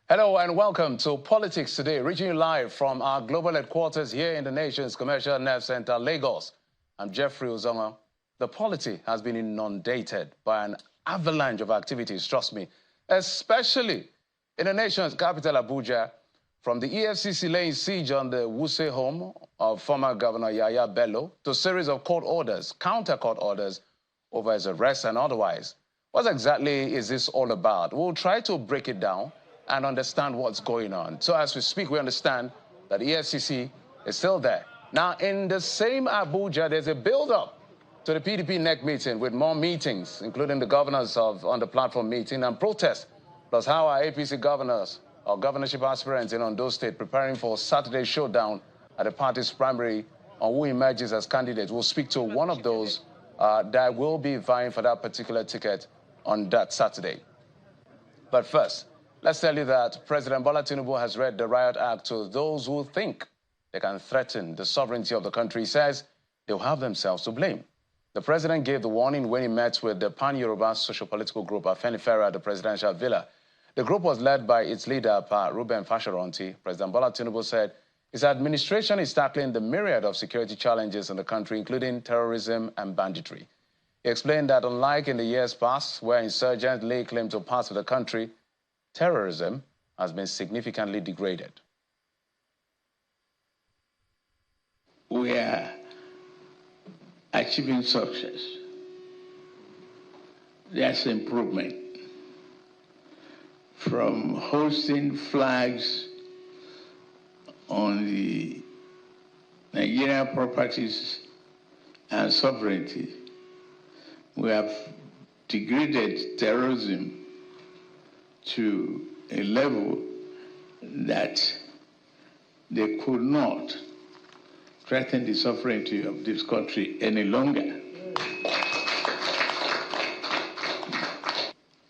Hello and welcome to Politics Today, reaching you live from our global headquarters here in the nation's commercial nerve center, Lagos. I'm Jeffrey Uzoma. The polity has been inundated by an avalanche of activities, trust me, especially in the nation's capital, Abuja, from the EFCC laying siege on the Wuse home of former Governor Yaya Bello to a series of court orders, counter-court orders over his arrest and otherwise. What exactly is this all about? We'll try to break it down and understand what's going on. So as we speak, we understand that EFCC is still there. Now, in the same Abuja, there's a build-up to the PDP NEC meeting with more meetings, including the governors on the platform meeting and protests, plus how our APC governors or governorship aspirants in Ondo State preparing for Saturday's showdown at the party's primary on who emerges as candidate. We'll speak to one of those that will be vying for that particular ticket on that Saturday. But first, let's tell you that President Bola Tinubu has read the riot act to those who think they can threaten the sovereignty of the country. He says they'll have themselves to blame. The president gave the warning when he met with the pan-Yoruba socio-political group Afenifere at the presidential villa. The group was led by its leader, Ruben Fashoranti. President Bola Tinubu said his administration is tackling the myriad of security challenges in the country, including terrorism and banditry. He explained that unlike in the years past, where insurgents lay claim to parts of the country, terrorism has been significantly degraded. We are achieving success. There's improvement. From hosting flags on the Nigerian properties and sovereignty, we have degraded terrorism to a level that they could not threaten the sovereignty of this country any longer.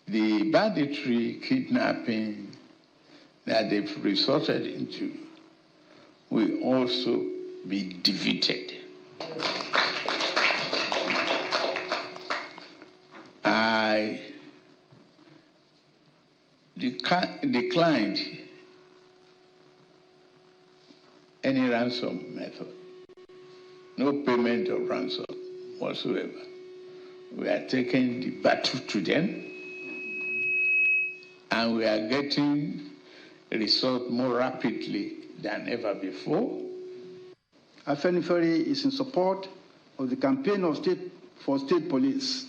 The banditry, kidnapping that they've resorted into will also be defeated. I declined any ransom method, no payment of ransom whatsoever. We are taking the battle to them, and we are getting a result more rapidly than ever before. Afenifere is in support of the campaign for state police.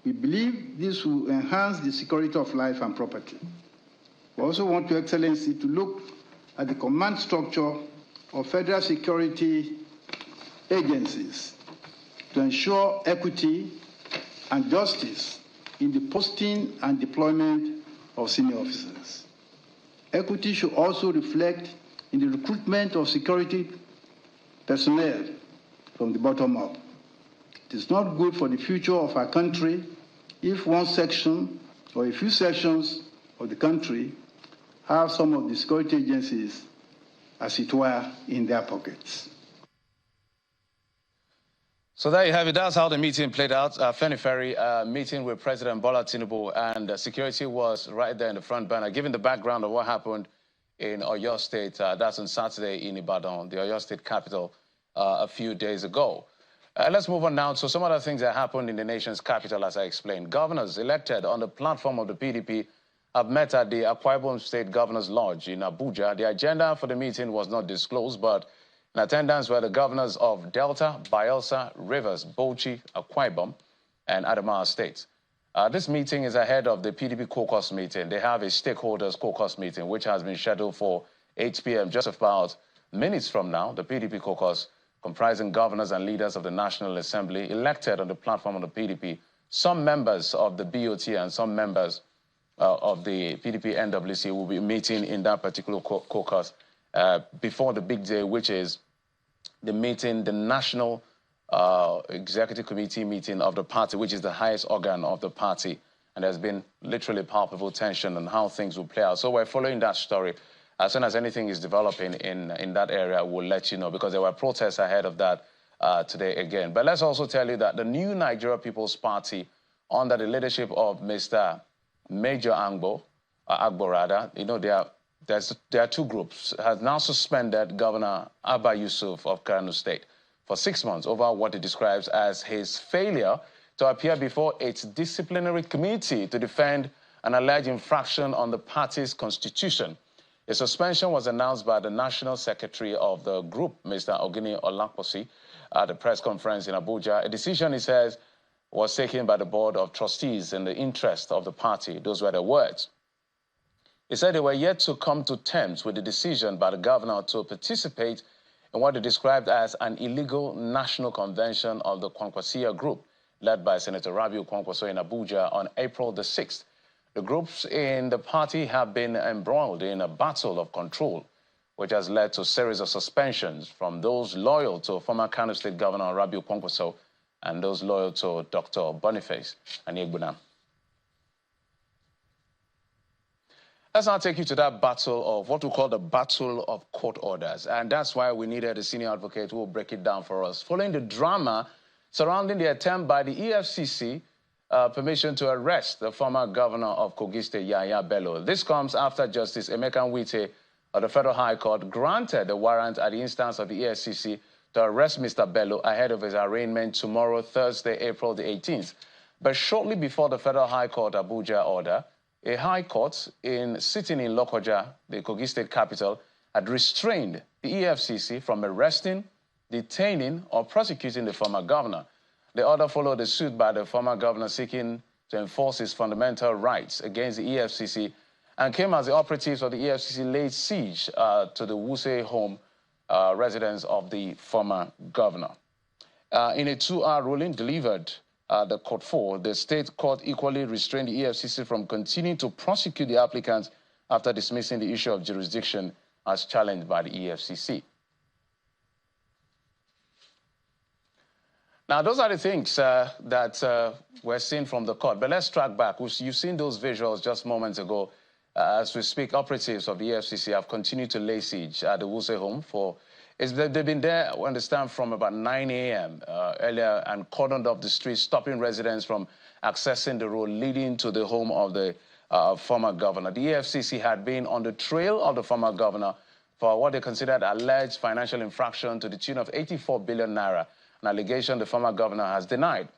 We believe this will enhance the security of life and property. We also want Your Excellency to look at the command structure of federal security agencies to ensure equity and justice in the posting and deployment of senior officers. Equity should also reflect in the recruitment of security personnel from the bottom up. It is not good for the future of our country if one section or a few sections of the country have some of the security agencies, as it were, in their pockets. So there you have it. That's how the meeting played out. Afenifere meeting with President Bola Tinubu, and security was right there in the front burner. Given the background of what happened in Oyo State, that's on Saturday in Ibadan, the Oyo State capital, a few days ago. Let's move on now to some other things that happened in the nation's capital, as I explained. Governors elected on the platform of the PDP have met at the Akwa Ibom State Governor's Lodge in Abuja. The agenda for the meeting was not disclosed, but in attendance were the governors of Delta, Bayelsa, Rivers, Bauchi, Akwa Ibom, and Adamawa States. This meeting is ahead of the PDP caucus meeting. They have a stakeholders caucus meeting, which has been scheduled for 8 p.m. just about minutes from now. The PDP caucus, comprising governors and leaders of the National Assembly, elected on the platform of the PDP, some members of the BOT and some members of the PDP NWC will be meeting in that particular caucus before the big day, which is the meeting, the National Executive Committee meeting of the party, which is the highest organ of the party. And there's been literally palpable tension on how things will play out. So we're following that story. As soon as anything is developing in that area, we'll let you know, because there were protests ahead of that today again. But let's also tell you that the new Nigeria People's Party, under the leadership of Mr. Major Angbo, Agborada, you know, there are two groups, has now suspended Governor Abba Yusuf of Kano State for 6 months over what it describes as his failure to appear before its disciplinary committee to defend an alleged infraction on the party's constitution. A suspension was announced by the National Secretary of the group, Mr. Ogini Olaposi, at a press conference in Abuja. A decision, he says, was taken by the Board of Trustees in the interest of the party. Those were the words. He said they were yet to come to terms with the decision by the governor to participate in what they described as an illegal national convention of the Kwankwasia group, led by Senator Rabiu Kwankwaso in Abuja on April the 6th. The groups in the party have been embroiled in a battle of control, which has led to a series of suspensions from those loyal to former Kano State Governor Rabiu Kwankwaso and those loyal to Dr. Boniface Anigbuna. Let's now take you to that battle of what we call the battle of court orders. And that's why we needed a senior advocate who will break it down for us. Following the drama surrounding the attempt by the EFCC permission to arrest the former governor of Kogi State, Yaya Bello. This comes after Justice Emeka Nwite of the Federal High Court granted a warrant at the instance of the EFCC to arrest Mr. Bello ahead of his arraignment tomorrow, Thursday, April the 18th. But shortly before the Federal High Court Abuja order, a high court sitting in Lokoja, the Kogi State capital, had restrained the EFCC from arresting, detaining, or prosecuting the former governor. The order followed a suit by the former governor seeking to enforce his fundamental rights against the EFCC and came as the operatives of the EFCC laid siege to the Wuse home residence of the former governor. In a 2-hour ruling delivered the Court 4, the state court equally restrained the EFCC from continuing to prosecute the applicants after dismissing the issue of jurisdiction as challenged by the EFCC. Now, those are the things that we're seeing from the court. But let's track back. You've seen those visuals just moments ago. As we speak, operatives of the EFCC have continued to lay siege at the Wuse home for... They've been there, we understand, from about 9 a.m. Earlier and cordoned off the streets, stopping residents from accessing the road leading to the home of the former governor. The EFCC had been on the trail of the former governor for what they considered alleged financial infraction to the tune of 84 billion naira, an allegation the former governor has denied.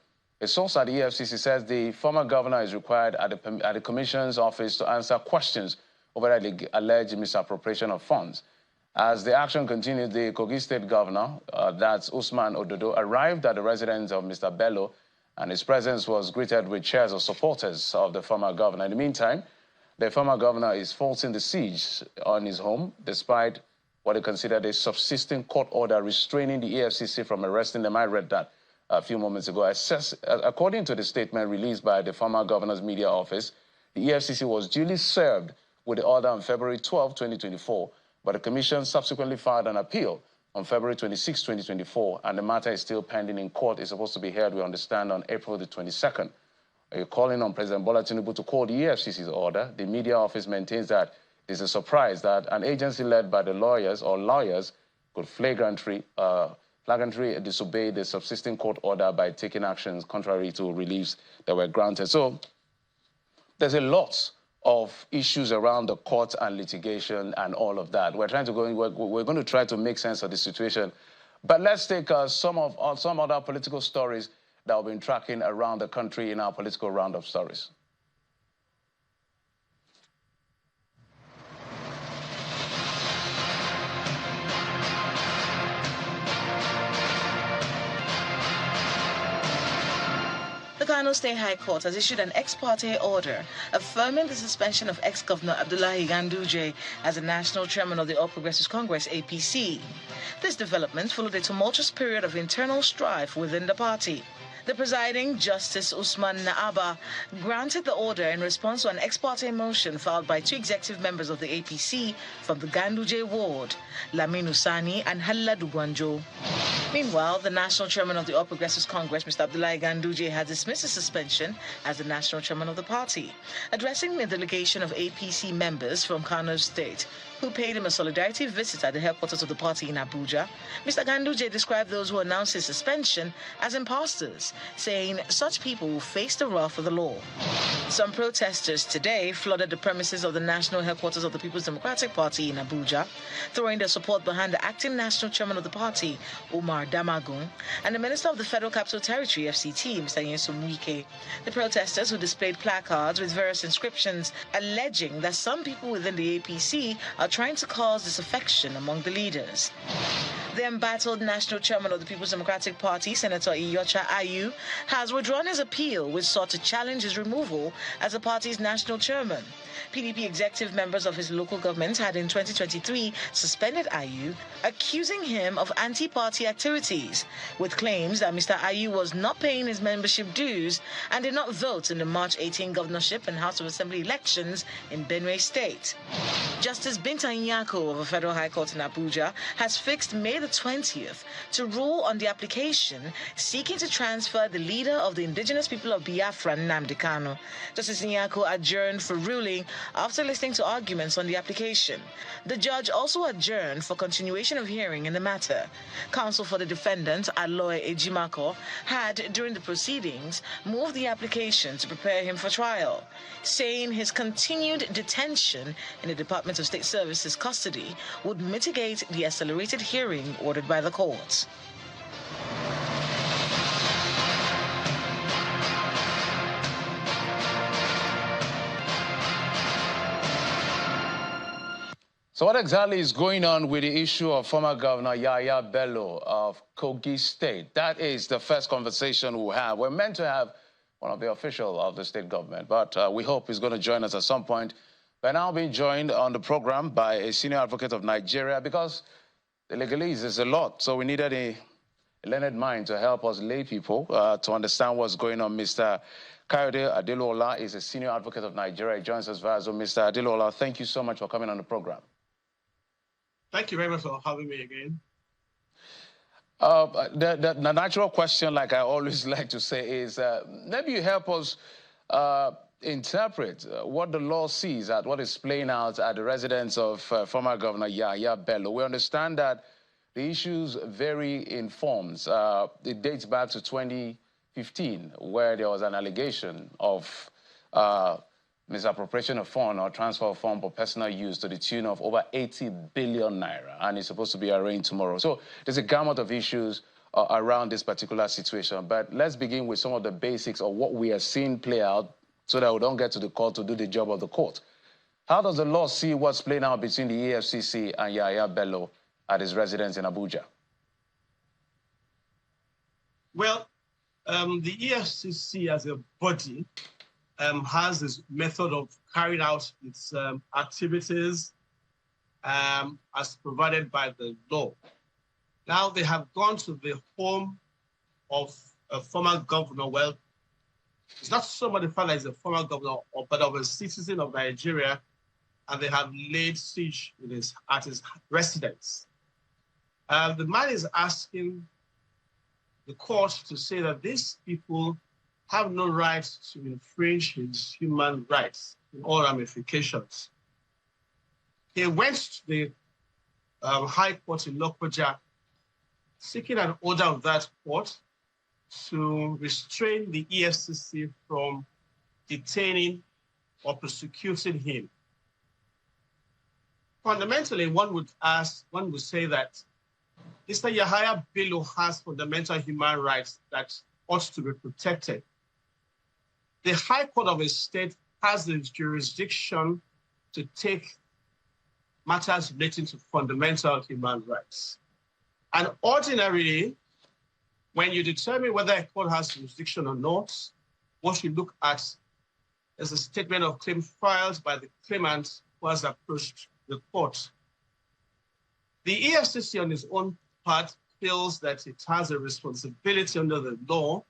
A source at the EFCC says the former governor is required at the Commission's office to answer questions over the alleged misappropriation of funds. As the action continued, the Kogi State governor, that's Usman Ododo, arrived at the residence of Mr. Bello, and his presence was greeted with cheers of supporters of the former governor. In the meantime, the former governor is forcing the siege on his home, despite what he considered a subsisting court order restraining the EFCC from arresting them. I read that a few moments ago. According to the statement released by the former governor's media office, the EFCC was duly served with the order on February 12, 2024, but the commission subsequently filed an appeal on February 26, 2024, and the matter is still pending in court. It's supposed to be heard, we understand, on April the 22nd. You're calling on President Bola Tinubu to call the EFCC's order. The media office maintains that it's a surprise that an agency led by the lawyers could flagrantly disobey the subsisting court order by taking actions contrary to reliefs that were granted. So there's a lot of issues around the court and litigation and all of that. We're going to try to make sense of the situation. But let's take some other political stories that we've been tracking around the country in our political roundup stories. The Kano State High Court has issued an ex parte order affirming the suspension of ex-governor Abdullahi Ganduje as the national chairman of the All Progressives Congress, APC. This development followed a tumultuous period of internal strife within the party. The presiding Justice Usman Naaba granted the order in response to an ex parte motion filed by 2 executive members of the APC from the Ganduje ward, Lamine Sani and Haladu Gwanjo. Meanwhile, the national chairman of the All Progressives Congress, Mr. Abdullahi Ganduje, had dismissed his suspension as the national chairman of the party. Addressing the delegation of APC members from Kano State, who paid him a solidarity visit at the headquarters of the party in Abuja, Mr. Ganduje described those who announced his suspension as imposters, saying such people will face the wrath of the law. Some protesters today flooded the premises of the national headquarters of the People's Democratic Party in Abuja, throwing their support behind the acting national chairman of the party, Umar Damagun, and the Minister of the Federal Capital Territory, FCT, Mr. Nyesom Wike. The protesters, who displayed placards with various inscriptions alleging that some people within the APC are trying to cause disaffection among the leaders. The embattled national chairman of the People's Democratic Party, Senator Iyorchia Ayu, has withdrawn his appeal, which sought to challenge his removal as the party's national chairman. PDP executive members of his local government had in 2023 suspended Ayu, accusing him of anti-party activities, with claims that Mr. Ayu was not paying his membership dues and did not vote in the March 18 governorship and House of Assembly elections in Benue State. Justice Binta Nyako of the Federal High Court in Abuja has fixed May the 20th to rule on the application seeking to transfer the leader of the indigenous people of Biafra, Nnamdi Kanu. Justice Nyako adjourned for ruling after listening to arguments on the application. The judge also adjourned for continuation of hearing in the matter. Counsel for the defendant, Aloy Ejimako, had, during the proceedings, moved the application to prepare him for trial, saying his continued detention in the Department of State Services custody would mitigate the accelerated hearing ordered by the courts. So what exactly is going on with the issue of former Governor Yaya Bello of Kogi State? That is the first conversation we'll have. We're meant to have one of the officials of the state government, but we hope he's going to join us at some point. We're now being joined on the program by a senior advocate of Nigeria, because the legalese is a lot, so we needed a learned mind to help us lay people to understand what's going on. Mr. Kayode Adelola is a senior advocate of Nigeria. He joins us via Zoom. Mr. Adelola, thank you so much for coming on the program. Thank you very much for having me again. The natural question, like I always like to say, is maybe you help us interpret what the law sees at what is playing out at the residence of former Governor Yaya Bello. We understand that the issues vary in forms. It dates back to 2015, where there was an allegation of misappropriation of fund or transfer of fund for personal use to the tune of over 80 billion naira, and it's supposed to be arraigned tomorrow. So there's a gamut of issues around this particular situation. But let's begin with some of the basics of what we are seeing play out so that we don't get to the court to do the job of the court. How does the law see what's playing out between the EFCC and Yaya Bello at his residence in Abuja? Well, the EFCC as a body has this method of carrying out its activities as provided by the law. Now they have gone to the home of a former governor. Well, it's not somebody found as a former governor, but of a citizen of Nigeria, and they have laid siege at his residence. The man is asking the court to say that these people have no right to infringe his human rights in all ramifications. He went to the High Court in Lokoja, seeking an order of that court to restrain the EFCC from detaining or prosecuting him. Fundamentally, one would say that Mr. Yahaya Bello has fundamental human rights that ought to be protected. The High Court of a state has the jurisdiction to take matters relating to fundamental human rights. And ordinarily, when you determine whether a court has jurisdiction or not, what you look at is a statement of claim filed by the claimant who has approached the court. The EFCC on its own part feels that it has a responsibility under the law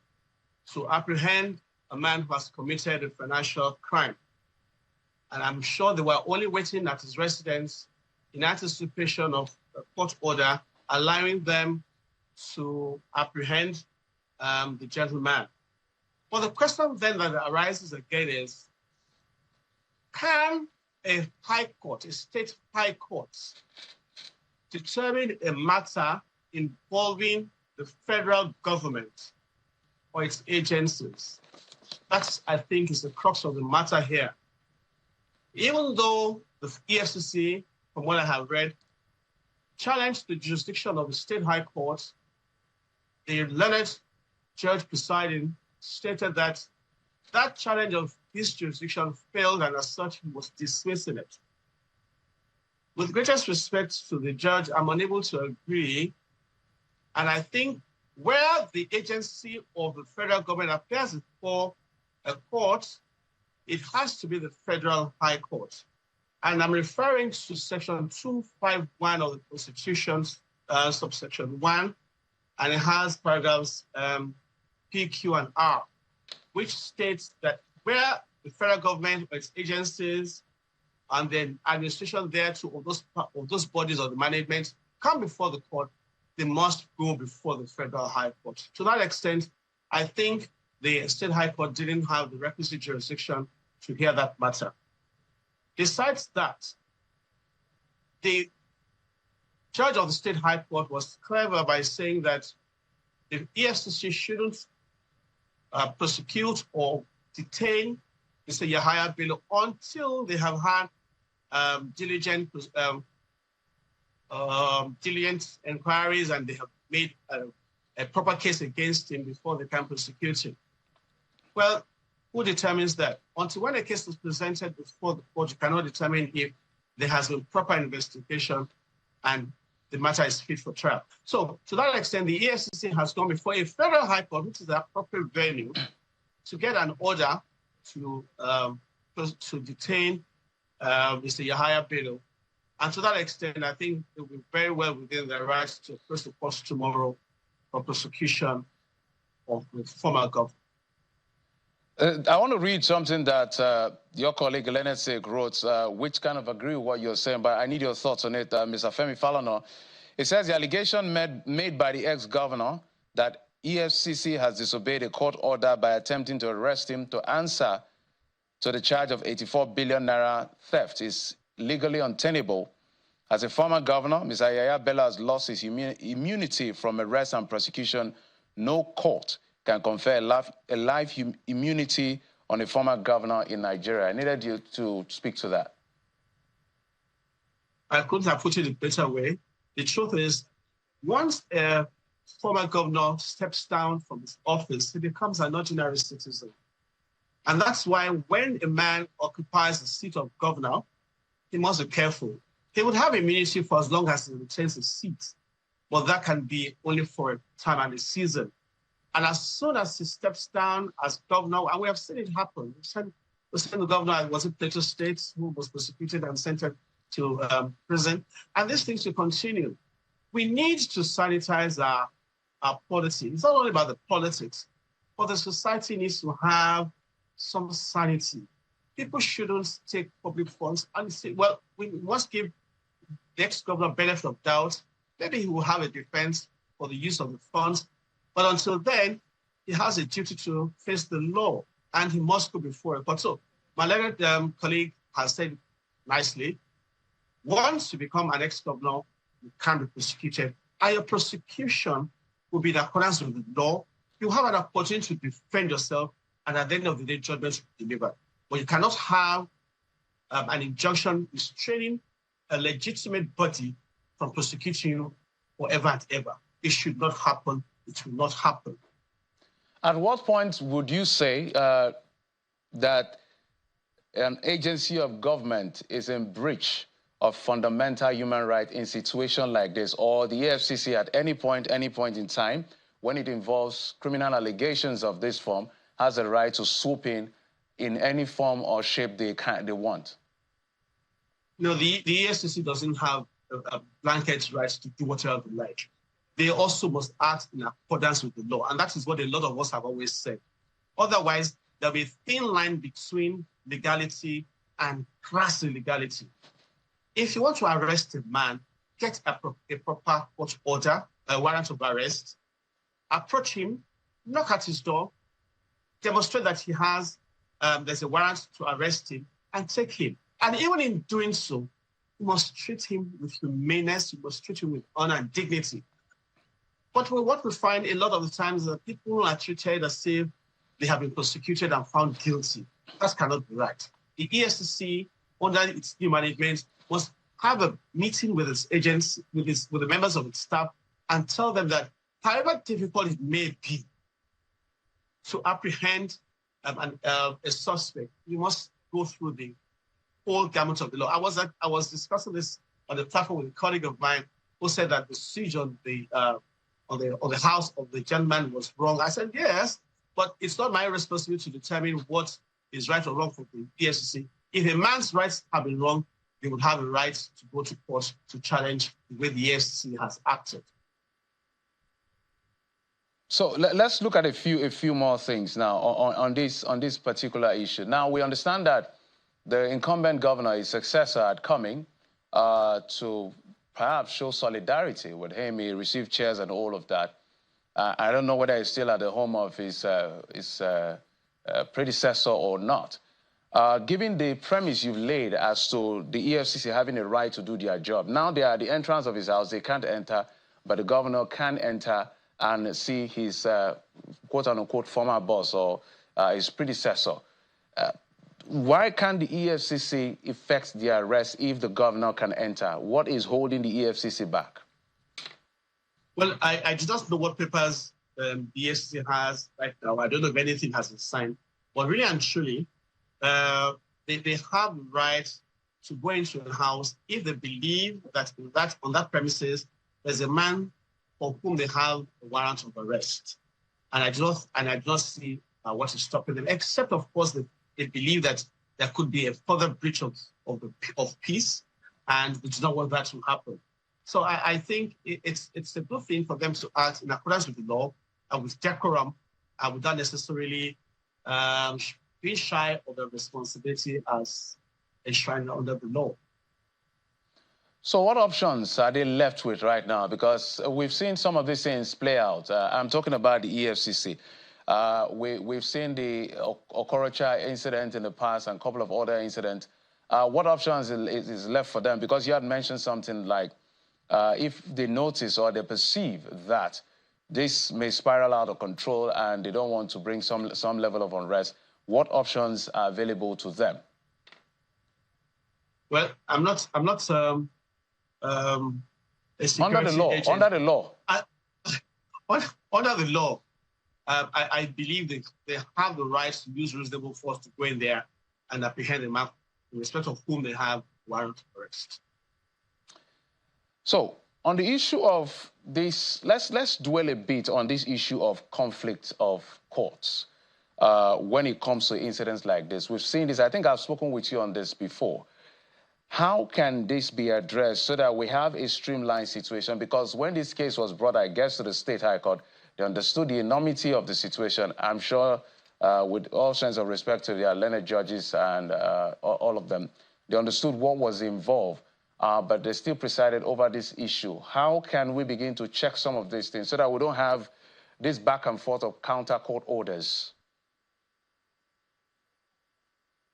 to apprehend a man who has committed a financial crime. And I'm sure they were only waiting at his residence in anticipation of a court order allowing them to apprehend the gentleman. Well, the question then that arises again is, can a high court, a state high court, determine a matter involving the federal government or its agencies That's, I think, is the crux of the matter here. Even though the EFCC, from what I have read, challenged the jurisdiction of the State High Court, the learned judge presiding stated that that challenge of this jurisdiction failed, and as such, he was dismissing it. With greatest respect to the judge, I'm unable to agree. And I think where the agency of the federal government appears before a court, it has to be the Federal High Court. And I'm referring to Section 251 of the Constitution, subsection 1, and it has paragraphs P, Q, and R, which states that where the federal government or its agencies and then administration thereto of those bodies of the management come before the court, they must go before the Federal High Court. To that extent, I think the State High Court didn't have the requisite jurisdiction to hear that matter. Besides that, the judge of the State High Court was clever by saying that the EFCC shouldn't prosecute or detain Mr. Yahaya Bello until they have had diligent inquiries and they have made a proper case against him before they can prosecute him. Well, who determines that? Until when a case is presented before the court, you cannot determine if there has been proper investigation and the matter is fit for trial. So to that extent, the EFCC has gone before a Federal High Court, which is the appropriate venue, to get an order to detain Mr. Yahaya Bello. And to that extent, I think it will be very well within their rights to approach the court tomorrow for prosecution of the former governor. I want to read something that your colleague Leonard Sek wrote, which kind of agree with what you're saying, but I need your thoughts on it, Mr. Femi Falana. It says the allegation made by the ex-governor that EFCC has disobeyed a court order by attempting to arrest him to answer to the charge of 84 billion naira theft is legally untenable. As a former governor, Mr. Yaya Bello has lost his immunity from arrest and prosecution. No court can confer a life immunity on a former governor in Nigeria. I needed you to speak to that. I couldn't have put it in a better way. The truth is, once a former governor steps down from his office, he becomes an ordinary citizen. And that's why when a man occupies the seat of governor, he must be careful. He would have immunity for as long as he retains his seat, but that can be only for a time and a season. And as soon as he steps down as governor, and we have seen it happen, we sent the governor, was it Plateau State, who was prosecuted and sent to prison, and these things will continue. We need to sanitize our politics. It's not only about the politics, but the society needs to have some sanity. People shouldn't take public funds and say, well, we must give the ex-governor benefit of doubt. Maybe he will have a defense for the use of the funds, but until then, he has a duty to face the law, and he must go before it. But so, my learned colleague has said nicely, once you become an ex-governor, you can't be prosecuted. And your prosecution will be in accordance with the law. You have an opportunity to defend yourself, and at the end of the day, judgment will be delivered. But you cannot have an injunction restraining a legitimate body from prosecuting you forever and ever. It should not happen. It will not happen. At what point would you say that an agency of government is in breach of fundamental human rights in a situation like this, or the EFCC at any point in time, when it involves criminal allegations of this form, has a right to swoop in any form or shape they want? No, the EFCC doesn't have a blanket right to do whatever they like. They also must act in accordance with the law, and that is what a lot of us have always said. Otherwise, there'll be a thin line between legality and crass illegality. If you want to arrest a man, get a proper court order, a warrant of arrest, approach him, knock at his door, demonstrate that he has, there's a warrant to arrest him, and take him. And even in doing so, you must treat him with humaneness, you must treat him with honor and dignity. But what we find a lot of the times is that people are treated as if they have been prosecuted and found guilty. That cannot be right. The EFCC, under its new management, must have a meeting with its agents, with the members of its staff, and tell them that however difficult it may be to apprehend a suspect, you must go through the whole gamut of the law. I was discussing this on the platform with a colleague of mine who said that the siege on the house of the gentleman was wrong. I said yes, but it's not my responsibility to determine what is right or wrong for the EFCC. If a man's rights have been wrong, they would have a right to go to court to challenge the way the EFCC has acted. So let's look at a few more things now on this particular issue. Now we understand that the incumbent governor, his successor, had coming to perhaps show solidarity with him. He received chairs and all of that. I don't know whether he's still at the home of his predecessor or not. Given the premise you've laid as to the EFCC having a right to do their job, now they are at the entrance of his house, they can't enter, but the governor can enter and see his quote-unquote former boss or his predecessor. Why can't the EFCC effect the arrest if the governor can enter? What is holding the EFCC back? Well, I do not know what papers the EFCC has right now. I don't know if anything has been signed. But really and truly, they have the right to go into a house if they believe that on that premises there's a man for whom they have a warrant of arrest. And I do not see what is stopping them, except of course they believe that there could be a further breach of peace, and they do not want that to happen. So I think it's a good thing for them to act in accordance with the law and with decorum, and without necessarily being shy of their responsibility as enshrined under the law. So what options are they left with right now? Because we've seen some of these things play out. I'm talking about the EFCC. We've seen the Okorocha incident in the past and a couple of other incidents. What options is left for them? Because you had mentioned something like if they notice or they perceive that this may spiral out of control and they don't want to bring some level of unrest, what options are available to them? Well, I'm not a security agent. Under the law. Under the law, I believe they have the right to use reasonable force to go in there and apprehend a man in respect of whom they have warrant of arrest. So, on the issue of this, let's dwell a bit on this issue of conflict of courts. When it comes to incidents like this, we've seen this. I think I've spoken with you on this before. How can this be addressed so that we have a streamlined situation? Because when this case was brought, I guess, to the State High Court, they understood the enormity of the situation. I'm sure, with all sense of respect to their learned judges and all of them, they understood what was involved, but they still presided over this issue. How can we begin to check some of these things so that we don't have this back and forth of counter court orders?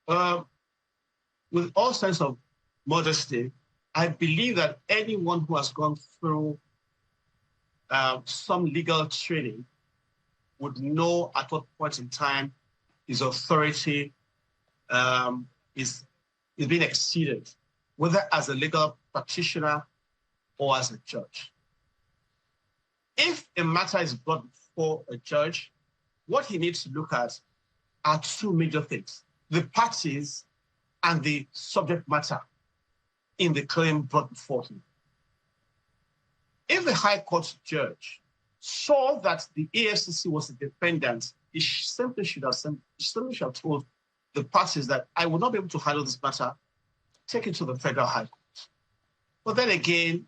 With all sense of modesty, I believe that anyone who has gone through some legal training would know at what point in time his authority is being exceeded, whether as a legal practitioner or as a judge. If a matter is brought before a judge, what he needs to look at are two major things: the parties and the subject matter in the claim brought before him. If the High Court judge saw that the EFCC was a defendant, he simply should have told the parties that I will not be able to handle this matter, take it to the Federal High Court. But then again,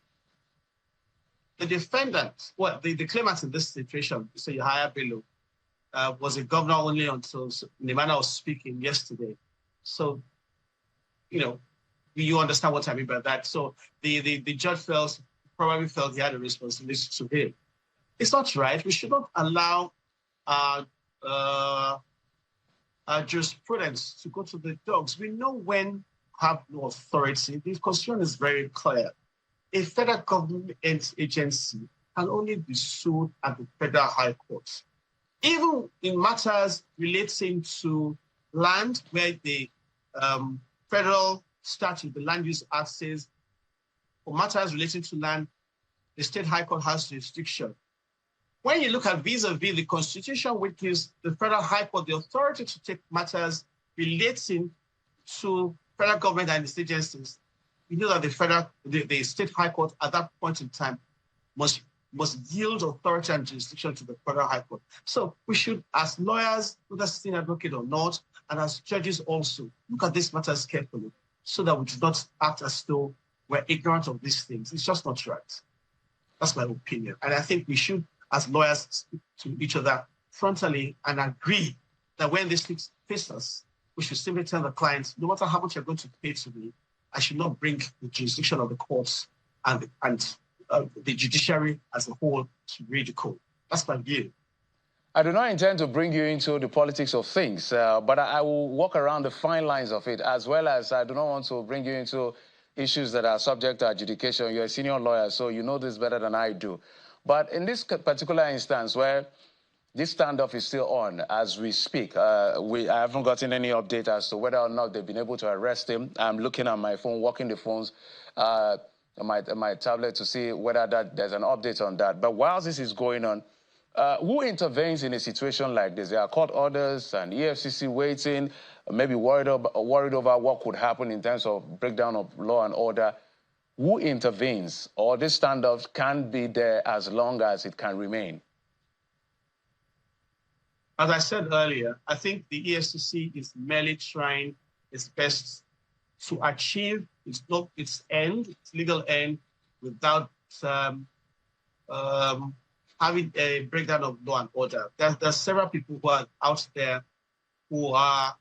the defendant, well, the claimant in this situation, Mr. Yaya Bello, was a governor only until Nnamdi was speaking yesterday. So, you understand what I mean by that. So the judge probably felt he had a responsibility to him. It's not right. We should not allow jurisprudence to go to the dogs. We know when we have no authority. The constitution is very clear. A federal government agency can only be sued at the Federal High Court. even in matters relating to land, where the federal statute, the Land Use Act says, for matters relating to land, the State High Court has jurisdiction. When you look at vis-a-vis the Constitution, which gives the Federal High Court the authority to take matters relating to federal government and its agencies, you know that the State High Court at that point in time must yield authority and jurisdiction to the Federal High Court. So we should, as lawyers, whether sitting advocate or not, and as judges also, look at these matters carefully so that we do not act as though we're ignorant of these things. It's just not right. That's my opinion. And I think we should, as lawyers, speak to each other frontally and agree that when these things face us, we should simply tell the client, no matter how much you're going to pay to me, I should not bring the jurisdiction of the courts and the judiciary as a whole to ridicule. That's my view. I do not intend to bring you into the politics of things, but I will walk around the fine lines of it, as well as I do not want to bring you into issues that are subject to adjudication. You're a senior lawyer, so you know this better than I do. But in this particular instance where this standoff is still on as we speak, I haven't gotten any update as to whether or not they've been able to arrest him. I'm looking at my phone, walking the phones, my tablet to see whether there's an update on that. But while this is going on, who intervenes in a situation like this? There are court orders and EFCC waiting, maybe worried over what could happen in terms of breakdown of law and order. Who intervenes? Or this standoff can be there as long as it can remain? As I said earlier, I think the EFCC is merely trying its best to achieve its legal end, without having a breakdown of law and order. There's several people who are out there who are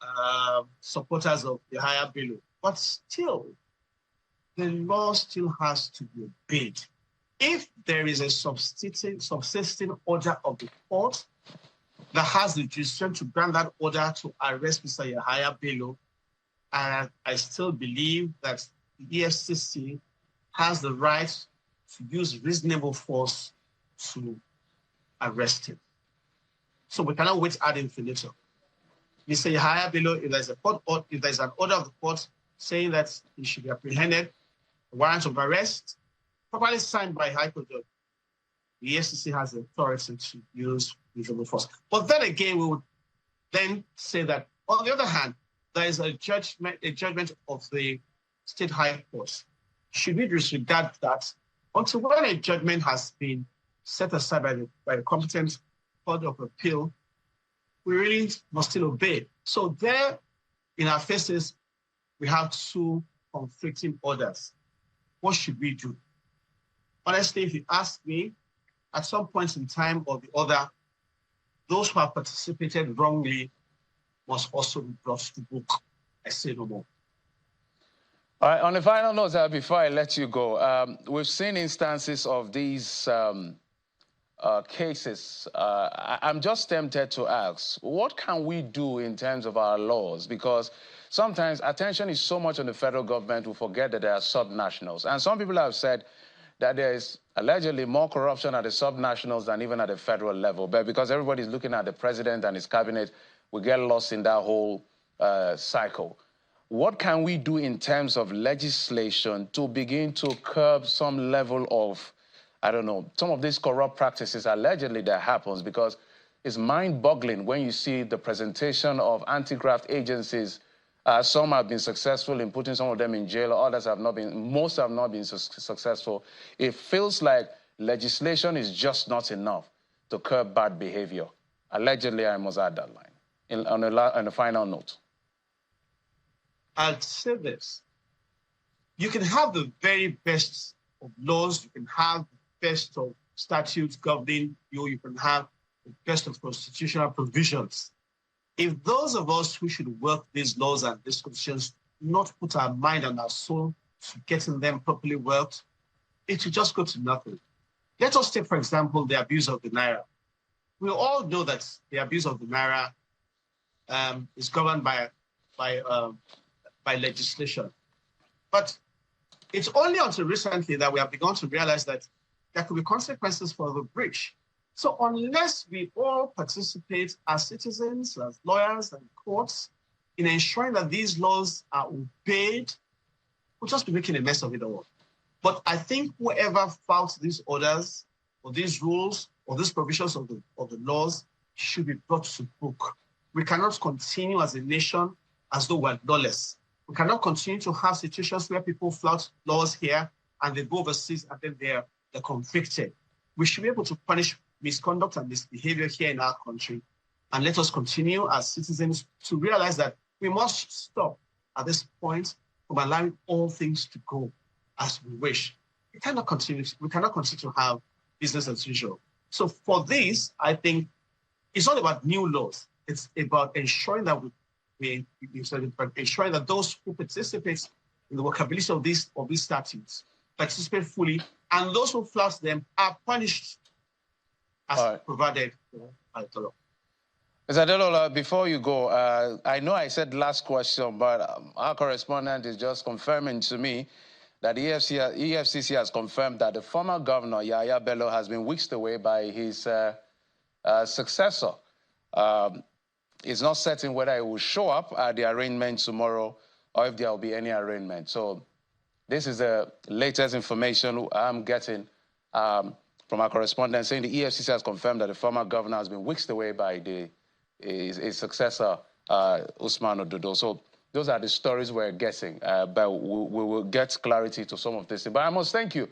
supporters of Yaya Bello, but still, the law still has to be obeyed. If there is a subsisting order of the court that has the jurisdiction to grant that order to arrest Mr. Yahaya Bello, and I still believe that the EFCC has the right to use reasonable force to arrest him. So we cannot wait ad infinitum. Mr. Yahaya Bello, if there's an order of the court saying that he should be apprehended, a warrant of arrest, properly signed by High Court judge, the EFCC has the authority to use reasonable force. But then again, we would then say that, on the other hand, there is a judgment of the State High Court. Should we disregard that until when a judgment has been set aside by the competent court of appeal, we really must still obey. So there, in our faces, we have two conflicting orders. What should we do? Honestly, if you ask me, at some point in time or the other, those who have participated wrongly must also be brought to book. I say no more. All right, on the final note, before I let you go, we've seen instances of these cases. I'm just tempted to ask, what can we do in terms of our laws? Because sometimes attention is so much on the federal government, we forget that there are subnationals. And some people have said that there is allegedly more corruption at the subnationals than even at the federal level. But because everybody's looking at the president and his cabinet, we get lost in that whole cycle. What can we do in terms of legislation to begin to curb some level of, I don't know, some of these corrupt practices allegedly that happens? Because it's mind-boggling when you see the presentation of anti-graft agencies. Some have been successful in putting some of them in jail, others have not been, most have not been successful. It feels like legislation is just not enough to curb bad behavior. Allegedly, I must add that line on a final note. I'll say this. You can have the very best of laws, you can have the best of statutes governing you, you can have the best of constitutional provisions. If those of us who should work these laws and these constitutions not put our mind and our soul to getting them properly worked, it will just go to nothing. Let us take, for example, the abuse of the Naira. We all know that the abuse of the Naira is governed by legislation. But it's only until recently that we have begun to realize that there could be consequences for the breach. So unless we all participate as citizens, as lawyers and courts, in ensuring that these laws are obeyed, we'll just be making a mess of it all. But I think whoever fouls these orders or these rules or these provisions of the laws should be brought to book. We cannot continue as a nation as though we're lawless. We cannot continue to have situations where people flout laws here and they go overseas and then they're convicted. We should be able to punish misconduct and misbehavior here in our country. And let us continue as citizens to realize that we must stop at this point from allowing all things to go as we wish. We cannot continue to have business as usual. So for this, I think it's not about new laws. It's about ensuring that ensuring that those who participate in the workability of these statutes participate fully, and those who flout them are punished as provided by the law. Mr. Adelola, before you go, I know I said last question, but our correspondent is just confirming to me that the EFCC has confirmed that the former governor, Yaya Bello, has been whisked away by his successor. It's not certain whether he will show up at the arraignment tomorrow or if there will be any arraignment. So this is the latest information I'm getting from our correspondent, saying the EFCC has confirmed that the former governor has been whisked away by his successor, Usman Ododo. So those are the stories we're getting, but we will get clarity to some of this. But I must thank you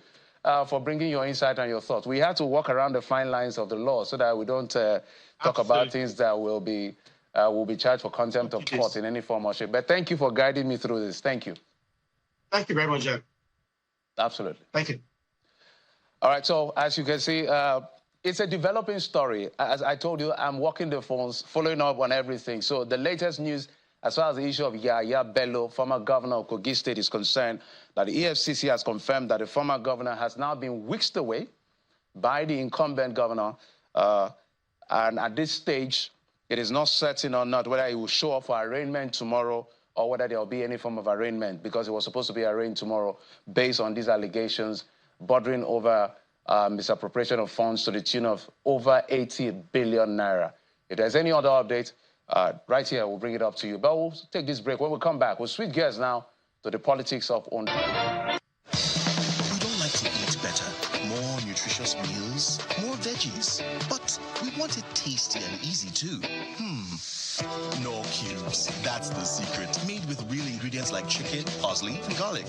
for bringing your insight and your thoughts. We had to walk around the fine lines of the law so that we don't talk about things that will be charged for contempt of court in any form or shape. But thank you for guiding me through this. Thank you. Thank you very much, Jack. Absolutely. Thank you. All right, so as you can see, it's a developing story. As I told you, I'm walking the phones, following up on everything. So the latest news, as far as the issue of Yaya Bello, former governor of Kogi State, is concerned, that the EFCC has confirmed that the former governor has now been whisked away by the incumbent governor. And at this stage, it is not certain or not whether he will show up for arraignment tomorrow or whether there will be any form of arraignment, because he was supposed to be arraigned tomorrow based on these allegations bordering over misappropriation of funds to the tune of over 80 billion naira. If there's any other update, right here, we'll bring it up to you. But we'll take this break. When we come back, we'll switch gears now to the politics of Ondo. We don't like to eat better, more nutritious meals, more veggies, but we want it tasty and easy too. No cubes. That's the secret. Made with real ingredients like chicken, parsley, and garlic.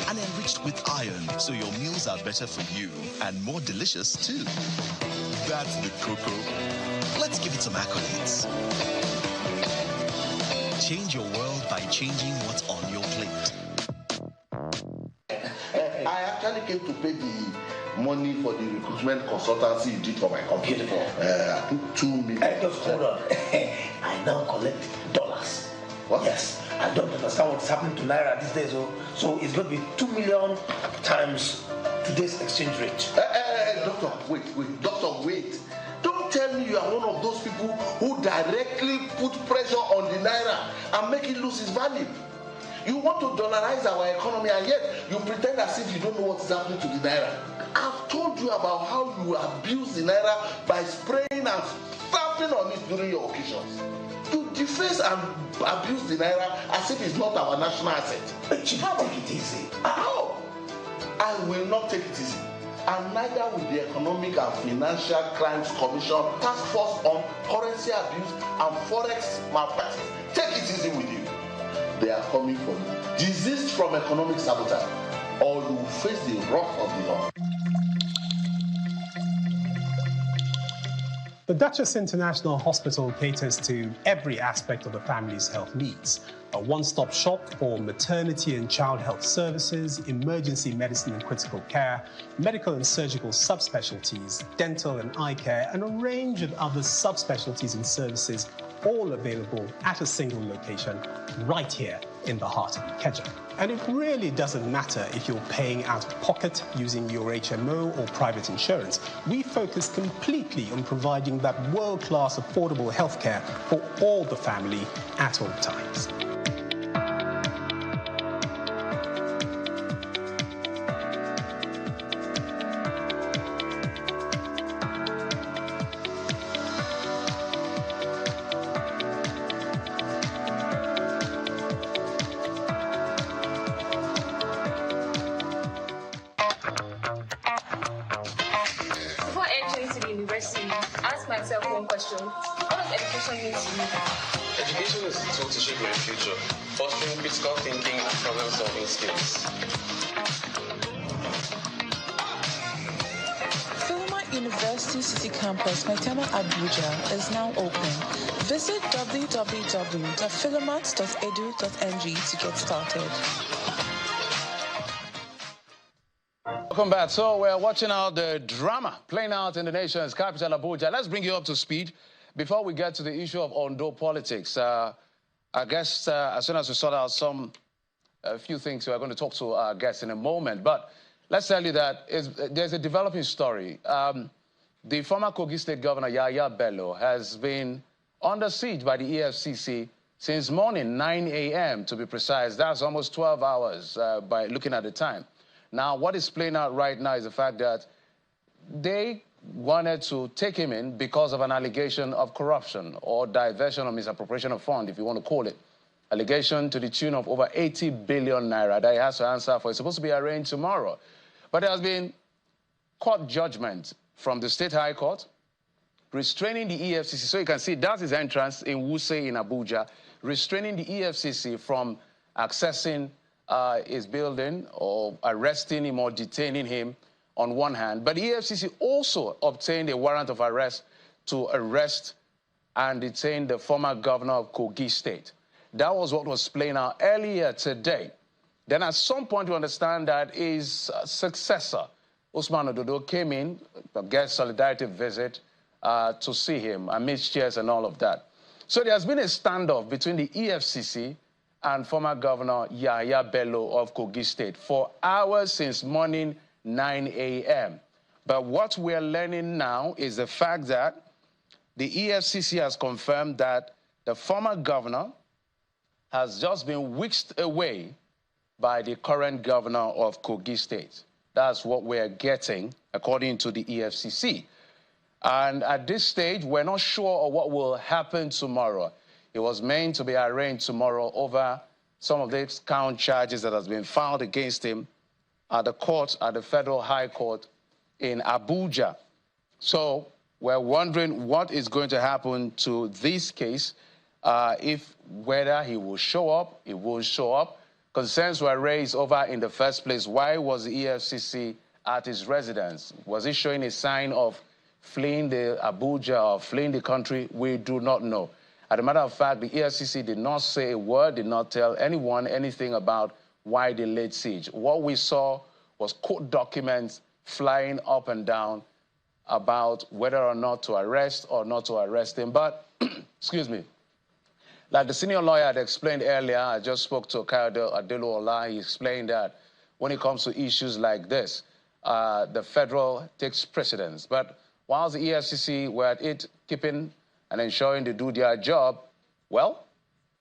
And enriched with iron, so your meals are better for you and more delicious too. That's the cocoa. Let's give it some accolades. Change your world by changing what's on your plate. I actually came to pay the money for the recruitment consultancy you did for my company. Beautiful. I took 2 million. Just hold on. I now collect dollars. What? Yes. I don't understand what's happening to Naira these days. So it's going to be 2 million times today's exchange rate. Doctor, wait. Doctor, wait. Don't tell me you are one of those people who directly put pressure on the Naira and make it lose its value. You want to dollarize our economy, and yet you pretend as if you don't know what is happening to the Naira. I've told you about how you abuse the Naira by spraying and stamping on it during your occasions. You deface and abuse the Naira as if it's not our national asset. But you can't take it easy. How? I will not take it easy. And neither will the Economic and Financial Crimes Commission Task Force on Currency Abuse and Forex Malpractice. Take it easy with you. They are coming for you. Desist from economic sabotage, or you will face the wrath of the law. The Duchess International Hospital caters to every aspect of the family's health needs. A one-stop shop for maternity and child health services, emergency medicine and critical care, medical and surgical subspecialties, dental and eye care, and a range of other subspecialties and services, all available at a single location right here in the heart of Ikeja. And it really doesn't matter if you're paying out of pocket using your HMO or private insurance. We focus completely on providing that world-class affordable healthcare for all the family at all times. myself one question. What does education mean to you? Education is a tool to shape my future, fostering critical thinking and problem-solving skills. University City Campus, Maitama Abuja, is now open. Visit www.philomath.edu.ng to get started. Welcome back. So we're watching out the drama playing out in the nation's capital, Abuja. Let's bring you up to speed before we get to the issue of Ondo politics. I guess as soon as we sort out a few things, we're going to talk to our guests in a moment. But let's tell you that there's a developing story. The former Kogi State Governor, Yaya Bello, has been under siege by the EFCC since morning, 9 a.m. to be precise. That's almost 12 hours by looking at the time. Now, what is playing out right now is the fact that they wanted to take him in because of an allegation of corruption or diversion or misappropriation of funds, if you want to call it. Allegation to the tune of over 80 billion naira that he has to answer for. It's supposed to be arraigned tomorrow. But there has been court judgment from the State High Court restraining the EFCC. So you can see that's his entrance in Wuse in Abuja, restraining the EFCC from accessing his building or arresting him or detaining him on one hand. But the EFCC also obtained a warrant of arrest to arrest and detain the former governor of Kogi State. That was what was playing out earlier today. Then at some point you understand that his successor, Usman Ododo, came in, a guest solidarity visit to see him amidst cheers and all of that. So there has been a standoff between the EFCC and former Governor Yaya Bello of Kogi State for hours since morning 9 a.m. But what we're learning now is the fact that the EFCC has confirmed that the former governor has just been whisked away by the current governor of Kogi State. That's what we're getting, according to the EFCC. And at this stage, we're not sure of what will happen tomorrow. It was meant to be arraigned tomorrow over some of the count charges that has been filed against him at the court, at the Federal High Court in Abuja. So we're wondering what is going to happen to this case, whether he will show up, he won't show up. Concerns were raised over in the first place. Why was the EFCC at his residence? Was he showing a sign of fleeing the Abuja or fleeing the country? We do not know. As a matter of fact, the EFCC did not say a word, did not tell anyone anything about why they laid siege. What we saw was court documents flying up and down about whether or not to arrest or not to arrest him. But, excuse me, like the senior lawyer had explained earlier, I just spoke to Kayode Adeluola. He explained that when it comes to issues like this, the federal takes precedence. But whilst the EFCC were at it keeping and ensuring they do their job, well,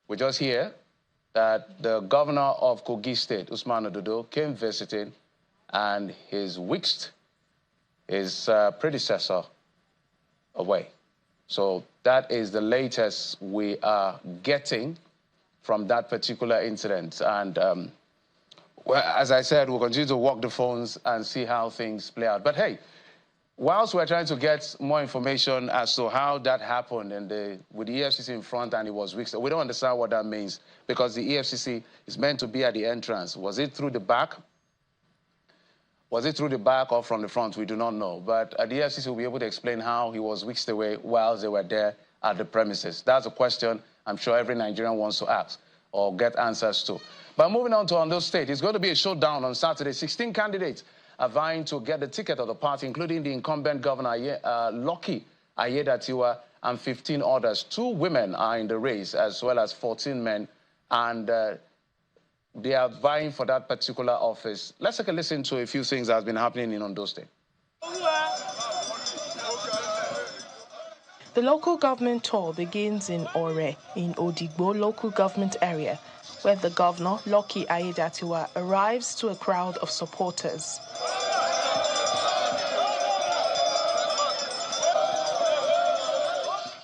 we just hear that the governor of Kogi State, Usman Ododo, came visiting and he's whisked his predecessor away. So that is the latest we are getting from that particular incident. And well, as I said, we'll continue to walk the phones and see how things play out. But hey, whilst we're trying to get more information as to how that happened and with the EFCC in front and it was whisked, we don't understand what that means because the EFCC is meant to be at the entrance. Was it through the back? Was it through the back or from the front? We do not know. But the EFCC will be able to explain how he was whisked away while they were there at the premises. That's a question I'm sure every Nigerian wants to ask or get answers to. But moving on to Ondo State, it's going to be a showdown on Saturday. 16 candidates are vying to get the ticket of the party, including the incumbent governor, Lucky Ayedatiwa, and 15 others. 2 women are in the race, as well as 14 men, and they are vying for that particular office. Let's take a listen to a few things that have been happening in Ondo State. The local government tour begins in Ore, in Odigbo local government area, where the governor, Lucky Ayedatiwa, arrives to a crowd of supporters.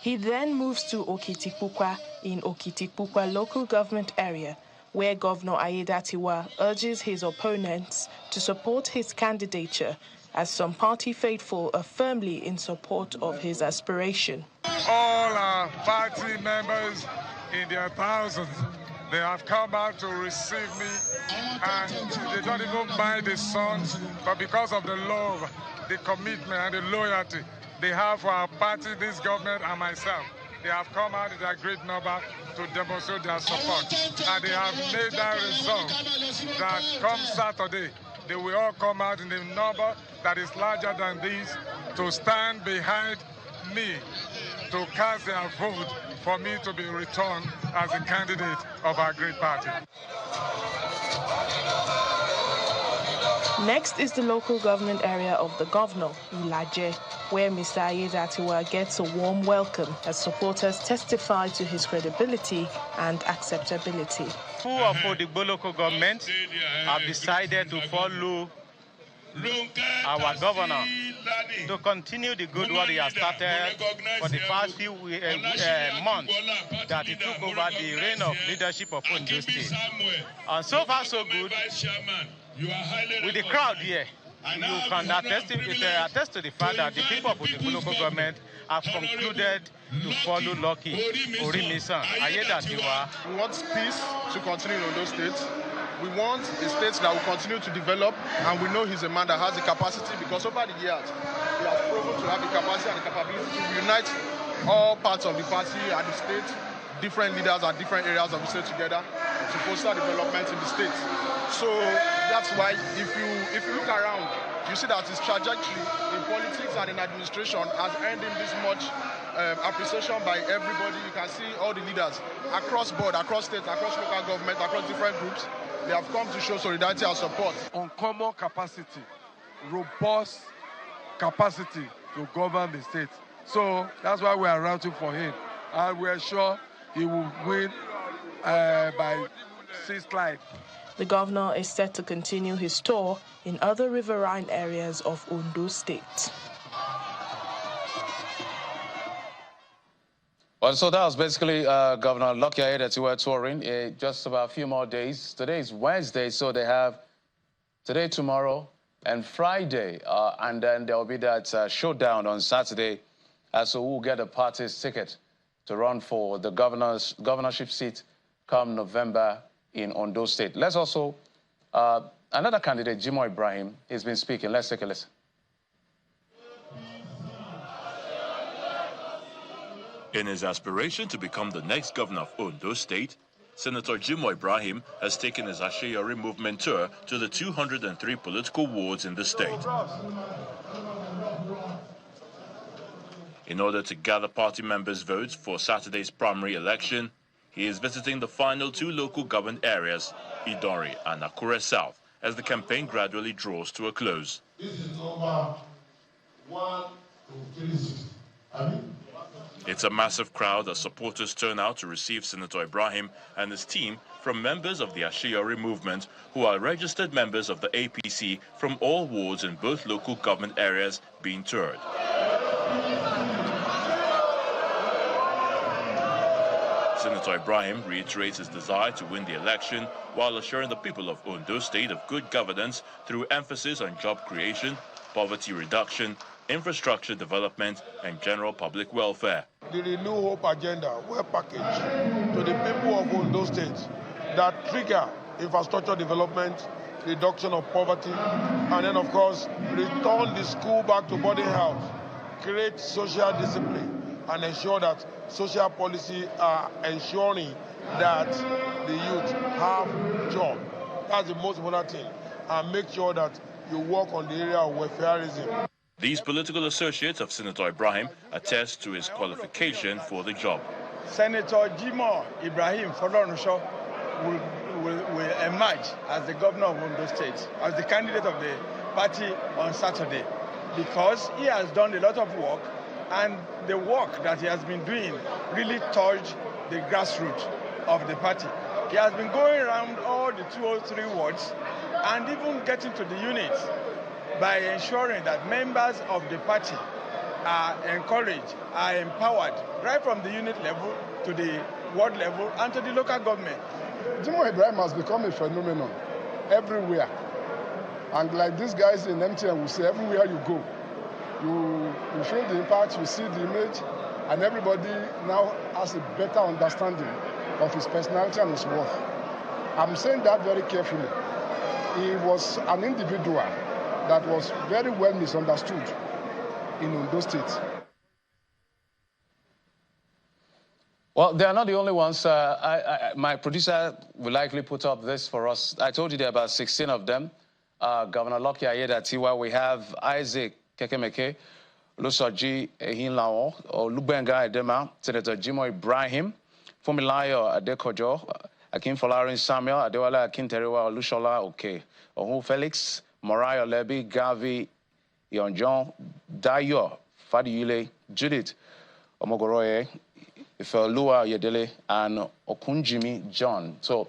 He then moves to Okitikpukwa in Okitikpukwa local government area, where Governor Ayedatiwa urges his opponents to support his candidature as some party faithful are firmly in support of his aspiration. All our party members in their thousands, they have come out to receive me, and they don't even buy the sun, but because of the love, the commitment, and the loyalty they have for our party, this government, and myself, they have come out in a great number to demonstrate their support. And they have made that resolve that come Saturday, they will all come out in a number that is larger than this to stand behind me, to cast their vote for me to be returned as a candidate of our great party. Next is the local government area of the governor, Ilaje, where Mr. Ayedatiwa gets a warm welcome as supporters testify to his credibility and acceptability. People of Odigbo local government have decided to follow our governor to continue the good work he has started for the past few months that he took over the reign of leadership of Ondo State. And so far so good. With the crowd here, you can attest to the fact that the people of the local government have concluded to follow Lucky Orimisan Ayedatiwa. We want peace to continue in Ondo State. We want a state that will continue to develop, and we know he's a man that has the capacity, because over the years, he has proven to have the capacity and the capability to unite all parts of the party and the state, different leaders at different areas of the state together to foster development in the state. So that's why if you look around, you see that his trajectory in politics and in administration has earned him this much appreciation by everybody. You can see all the leaders across board, across states, across local government, across different groups. They have come to show solidarity and support. Uncommon capacity, robust capacity to govern the state. So that's why we are rooting for him. And we are sure he will win by 6 slides. The governor is set to continue his tour in other riverine areas of Ondo State. Well, so that was basically Governor Lucky Ayedatiwa touring just about a few more days. Today is Wednesday, so they have today, tomorrow, and Friday. And then there will be that showdown on Saturday. So we'll get a party's ticket to run for the governorship seat come November in Ondo State. Let's also, another candidate, Jimo Ibrahim, has been speaking. Let's take a listen. In his aspiration to become the next governor of Ondo State, Senator Jimo Ibrahim has taken his Asheyori movement tour to the 203 political wards in the state. In order to gather party members' votes for Saturday's primary election, he is visiting the final 2 local government areas, Idori and Akure South, as the campaign gradually draws to a close. This is number 1 to 360. It's a massive crowd as supporters turn out to receive Senator Ibrahim and his team from members of the Asheyori movement who are registered members of the APC from all wards in both local government areas being toured. Senator Ibrahim reiterates his desire to win the election while assuring the people of Ondo State of good governance through emphasis on job creation, poverty reduction, infrastructure development, and general public welfare. The Renew Hope agenda were packaged to the people of Ondo State that trigger infrastructure development, reduction of poverty, and then, of course, return the school back to boarding house, create social discipline, and ensure that social policy are ensuring that the youth have jobs. That's the most important thing. And make sure that you work on the area of welfareism. These political associates of Senator Ibrahim attest to his qualification for the job. Senator Jimo Ibrahim Fodornusho will emerge as the governor of Ondo State, as the candidate of the party on Saturday, because he has done a lot of work, and the work that he has been doing really touched the grassroots of the party. He has been going around all the 203 wards and even getting to the units by ensuring that members of the party are encouraged, are empowered, right from the unit level to the ward level and to the local government. Jimo Ibrahim has become a phenomenon everywhere. And like these guys in MTN will say, everywhere you go, you feel the impact, you see the image, and everybody now has a better understanding of his personality and his worth. I'm saying that very carefully. He was an individual that was very well misunderstood in Ondo State. Well, they are not the only ones. My producer will likely put up this for us. I told you there are about 16 of them. Governor Lucky Ayedatiwa, we have Isaac Kekemeke, Lusoji Ehinlao, Lubenga Edema, Senator Jimo Ibrahim, Fumilayo Adekojo, Akin Folarin Samuel, Adewale Akinteriwa, Lushola Oke, Ohun Felix, Morayo Lebi, Gavi, Yonjon, Dayo, Fadiyule, Judith, Omogoroye, Ifelua Yedele, and Okunjimi John. So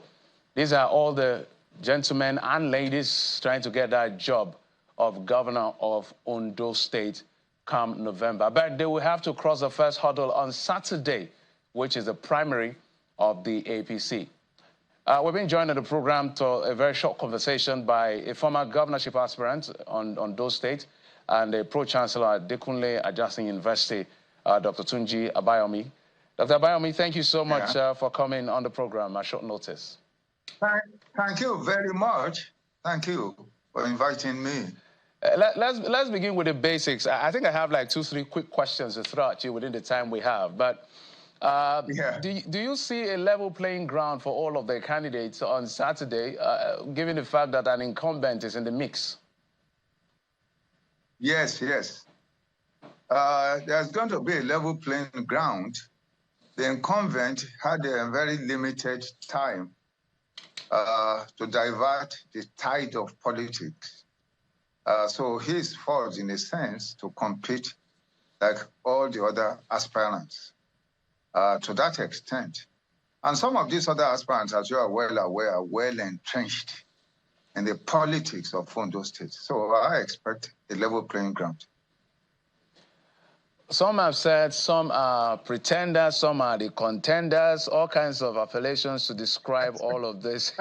these are all the gentlemen and ladies trying to get that job of governor of Ondo State come November. But they will have to cross the first hurdle on Saturday, which is the primary of the APC. We've been joined in the program to a very short conversation by a former governorship aspirant on Ondo State and a pro-chancellor at Dekunle Adjacent University, Dr. Tunji Abayomi. Dr. Abayomi, thank you so much for coming on the program at short notice. Thank you very much. Thank you for inviting me. Let's begin with the basics. I think I have like 2-3 quick questions to throw at you within the time we have. But do you see a level playing ground for all of the candidates on Saturday, given the fact that an incumbent is in the mix? Yes. There's going to be a level playing ground. The incumbent had a very limited time to divert the tide of politics. So he's forced, in a sense, to compete like all the other aspirants to that extent. And some of these other aspirants, as you are well aware, are well entrenched in the politics of Ondo State. So I expect a level playing ground. Some have said some are pretenders, some are the contenders, all kinds of appellations to describe all of this.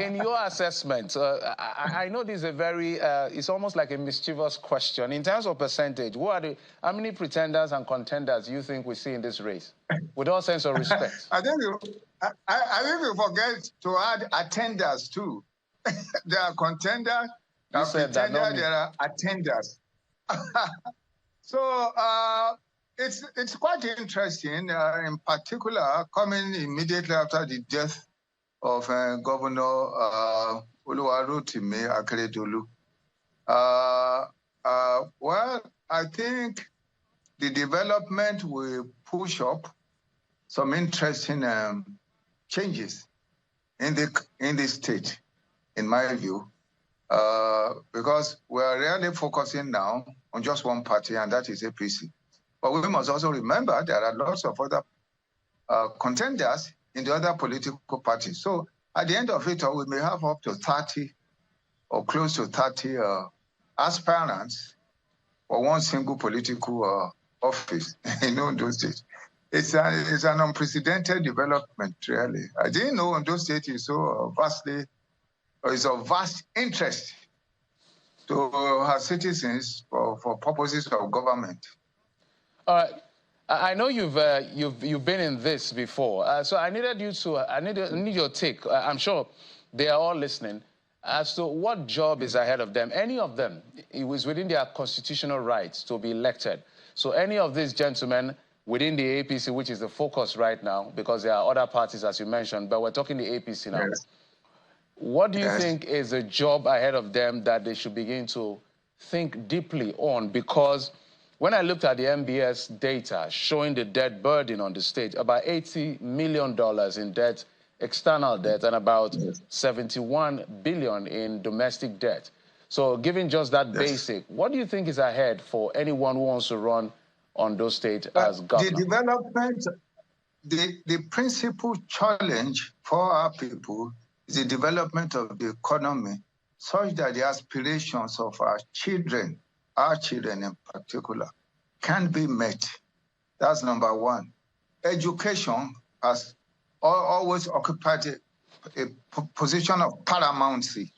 In your assessment, I know this is a very, it's almost like a mischievous question. In terms of percentage, how many pretenders and contenders do you think we see in this race? With all sense of respect. I think you forget to add attenders too. There are contenders, there are pretenders, there are attenders. So it's quite interesting, in particular, coming immediately after the death of Governor Oluwarotimi Akeredolu. Well, I think the development will push up some interesting changes in the state, in my view. Because we are really focusing now on just one party, and that is APC. But we must also remember there are lots of other contenders in the other political parties. So at the end of it all, we may have up to 30 or close to 30 aspirants for one single political office in Ondo State. It's an unprecedented development, really. I didn't know Ondo State is so is of vast interest to her citizens for purposes of government. All right. I know you've been in this before, so I need your take. I'm sure they are all listening as to what job is ahead of them. Any of them, it was within their constitutional rights to be elected. So any of these gentlemen within the APC, which is the focus right now, because there are other parties, as you mentioned, but we're talking the APC now. Yes. What do you think is a job ahead of them that they should begin to think deeply on? Because when I looked at the MBS data showing the debt burden on the state, about $80 million in debt, external debt, and about $71 billion in domestic debt. So given just that basic, what do you think is ahead for anyone who wants to run Ondo State as governor? The development, the principal challenge for our people is the development of the economy such that the aspirations of our children in particular, can be met. That's number one. Education has always occupied position of paramountcy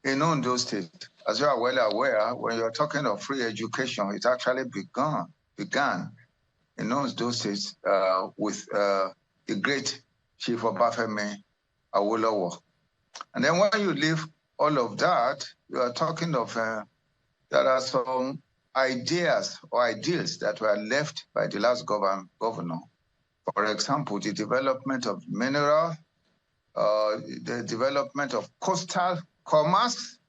in Ondo State. As you are well aware, when you're talking of free education, it actually began in Ondo State with the great Chief Obafemi Awolowo. And then when you leave all of that, you are talking of there are some ideas or ideals that were left by the last governor. For example, the development of mineral, the development of coastal commerce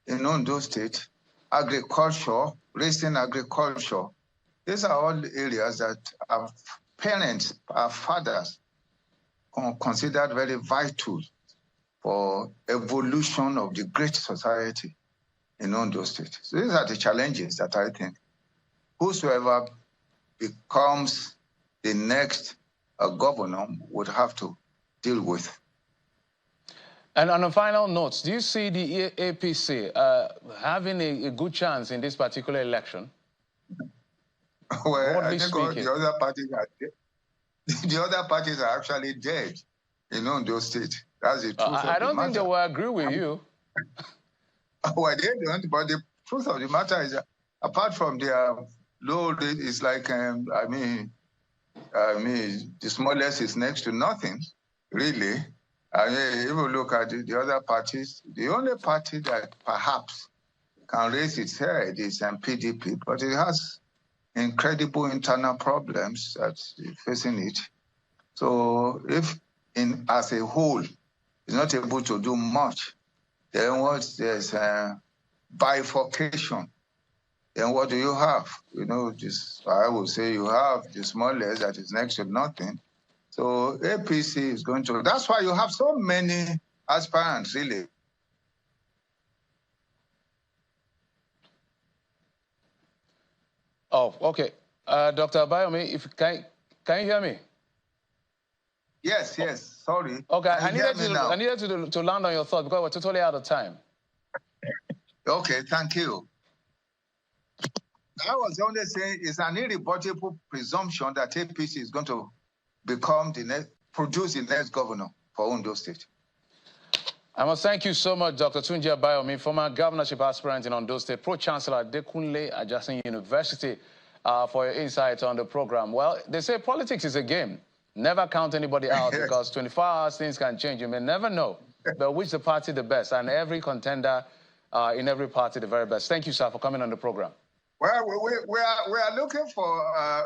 in Ondo State, agriculture, raising agriculture. These are all areas that our parents, our fathers considered very vital for evolution of the great society in Ondo State. So these are the challenges that I think whosoever becomes the next governor would have to deal with. And on a final note, do you see the APC having a good chance in this particular election? Well, I think all the other parties are dead. The other parties are actually dead in Ondo State. That's the truth of the matter. I don't think they will agree with you. Well, they don't, but the truth of the matter is that apart from their low rate, it's like, I mean, the smallest is next to nothing, really. I mean, if you look at the other parties, the only party that perhaps can raise its head is PDP, but it has incredible internal problems that's facing it. So if as a whole, it's not able to do much, then once there's a bifurcation, then what do you have? You know, I would say you have the smallest that is next to nothing. So APC is going to, that's why you have so many aspirants, really. Oh, okay. Dr. Abayomi, can you hear me? Yes, sorry. Okay, I needed to land on your thought because we're totally out of time. Okay, thank you. I was only saying it's an irrebuttable presumption that APC is going to produce the next governor for Ondo State. I must thank you so much, Dr. Tunji Abayomi, former governorship aspirant in Ondo State, Pro-Chancellor at Adekunle Ajasin University, for your insights on the program. Well, they say politics is a game. Never count anybody out because 24 hours things can change. You may never know. But which the party the best? And every contender in every party the very best. Thank you, sir, for coming on the program. Well, we are looking for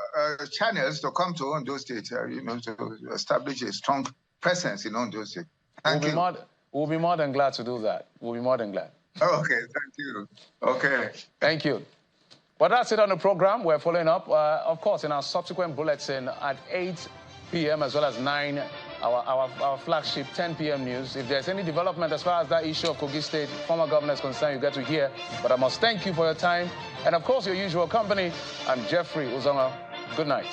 channels to come to Ondo State, you know, to establish a strong presence in Ondo State. Thank you. We'll be more than glad to do that. We'll be more than glad. Okay, thank you. Okay. Thank you. Well, that's it on the program. We're following up, of course, in our subsequent bulletin at 8 p.m. as well as 9, our flagship 10 p.m. news. If there's any development as far as that issue of Kogi State, former governor is concerned, you get to hear. But I must thank you for your time. And, of course, your usual company. I'm Jeffrey Uzoma. Good night.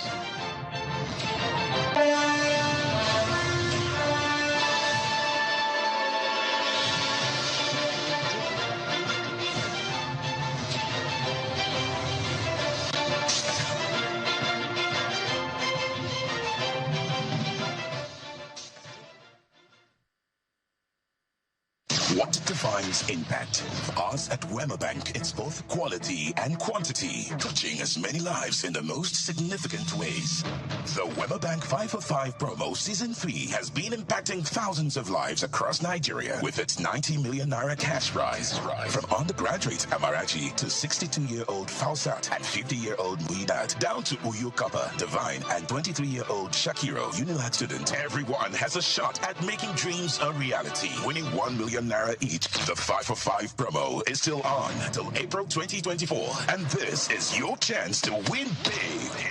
What defines impact? For us at Wema Bank, it's both quality and quantity, touching as many lives in the most significant ways. The Wema Bank 5 for 5 promo Season 3 has been impacting thousands of lives across Nigeria with its 90 million naira cash prize. From undergraduate Amarachi to 62-year-old Falsat and 50-year-old Muidat, down to Uyu Kappa, Divine, and 23-year-old Shakiro, Unilag student, everyone has a shot at making dreams a reality. Winning 1 million naira each. The 5 for 5 promo is still on till April 2024, and this is your chance to win big.